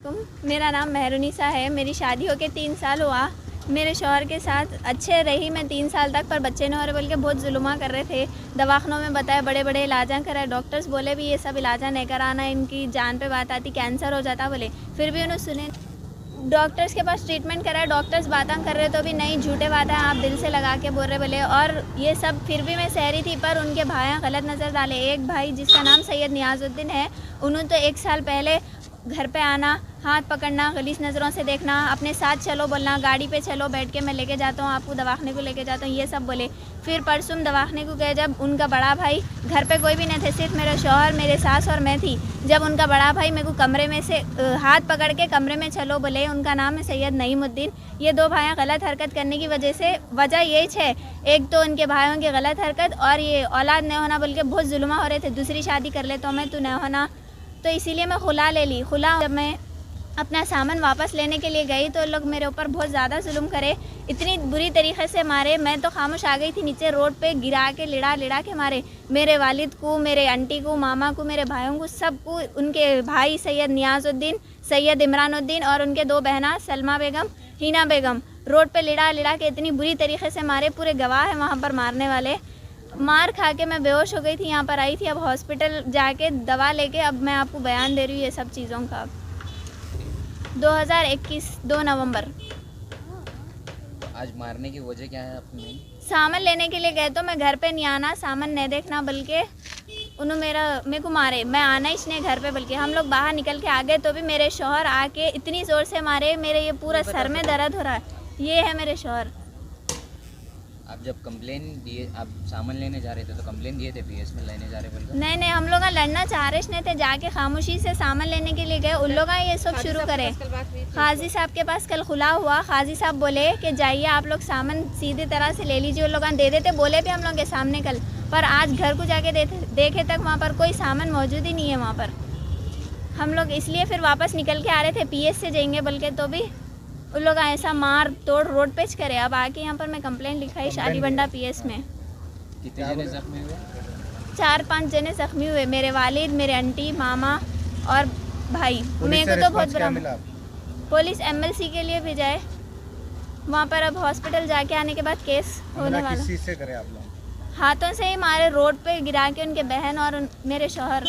मेरा नाम मेहरुनिसा है। मेरी शादी होके 3 साल हुआ। मेरे शौहर के साथ अच्छे रही मैं 3 साल तक, पर बच्चे ने और बोल के बहुत जुल्मा कर रहे थे। दवाखानों में बताया, बड़े बड़े इलाजा कराए, डॉक्टर्स बोले भी ये सब इलाजा नहीं कराना, इनकी जान पे बात आती, कैंसर हो जाता बोले। फिर भी उन्होंने सुने, डॉक्टर्स के पास ट्रीटमेंट कराया, डॉक्टर्स बातें कर रहे तो भी नहीं, झूठे बातें आप दिल से लगा के बोल रहे बोले। और ये सब फिर भी मैं सहरी थी, पर उनके भाई गलत नज़र डाले। एक भाई जिसका नाम सैयद नियाजुद्दीन है, उन्होंने तो 1 साल पहले घर पे आना, हाथ पकड़ना, गलीस नज़रों से देखना, अपने साथ चलो बोलना, गाड़ी पे चलो, बैठ के मैं लेके जाता हूँ आपको, दवाखाने को लेके जाता हूँ, ये सब बोले। फिर परसों दवाखाने को गए, जब उनका बड़ा भाई, घर पे कोई भी नहीं थे, सिर्फ मेरा शौहर, मेरे सास और मैं थी। जब उनका बड़ा भाई मेरे को कमरे में से हाथ पकड़ के कमरे में चलो बोले, उनका नाम है सैयद नईमुद्दीन। ये 2 भाई गलत हरकत करने की वजह यही है, एक तो उनके भाइयों की गलत हरकत और ये औलाद नहीं होना बोल के बहुत जुल्मा हो रहे थे, दूसरी शादी कर ले तो मैं, तू नहीं होना, तो इसीलिए मैं खुला ले ली। खुला जब मैं अपना सामान वापस लेने के लिए गई तो लोग मेरे ऊपर बहुत ज़्यादा जुल्म करे, इतनी बुरी तरीके से मारे। मैं तो खामोश आ गई थी, नीचे रोड पे गिरा के लिड़ा के मारे। मेरे वालिद को, मेरे आंटी को, मामा को, मेरे भाइयों को, सबको। उनके भाई सैयद नियाजुद्दीन, सैयद इमरानुद्दीन और उनके 2 बहना सलमा बेगम, हिना बेगम, रोड पे लिड़ा के इतनी बुरी तरीके से मारे। पूरे गवाह हैं वहाँ पर मारने वाले। मार खा के मैं बेहोश हो गई थी, यहाँ पर आई थी, अब हॉस्पिटल जाके दवा लेके अब मैं आपको बयान दे रही हूँ ये सब चीज़ों का। 2021 2 नवंबर। आज मारने की वजह क्या है अपनी? सामान लेने के लिए गए तो मैं घर पे नहीं आना, सामान नहीं देखना, बल्कि उन्होंने मेरे को मारे। मैं आना ही नहीं घर पे, बल्कि हम लोग बाहर निकल के आ गए तो भी मेरे शौहर आके इतनी ज़ोर से मारे, मेरे ये पूरा सर में दर्द हो रहा है। ये है मेरे शौहर। आप जब कंप्लेन दिए, आप सामान लेने जा रहे थे तो कंप्लेन दिए थे पीएस में लेने जा रहे बोलकर? नहीं, हम लोग लड़ना चाह रहे नहीं थे, जाके खामोशी से सामान लेने के लिए गए। उन लोग ये सब शुरू करे। काजी साहब के पास कल खुला हुआ, काजी साहब बोले कि जाइए आप लोग सामान सीधी तरह से ले लीजिए। उन लोग दे देते बोले भी हम लोग के सामने कल, पर आज घर को जाके देखे तक वहाँ पर कोई सामान मौजूद ही नहीं है वहाँ पर। हम लोग इसलिए फिर वापस निकल के आ रहे थे, पीएस से जाएंगे बोल के, तो भी उन लोग ऐसा मार तोड़ रोड पेच करे। अब आके यहाँ पर मैं कंप्लेंट लिखाई शादीबंडा पीएस में। कितने जने जख्मी हुए? 4-5 जने जख्मी हुए, मेरे वालिद, मेरे आंटी, मामा और भाई। मेरे को तो बहुत बुरा। पुलिस एमएलसी के लिए भी जाए वहाँ पर। अब हॉस्पिटल जाके आने के बाद केस होने वाला। किस चीज़ से करे आप लोग? हाथों से ही मारे, रोड पे गिरा के उनके बहन और मेरे शौहर।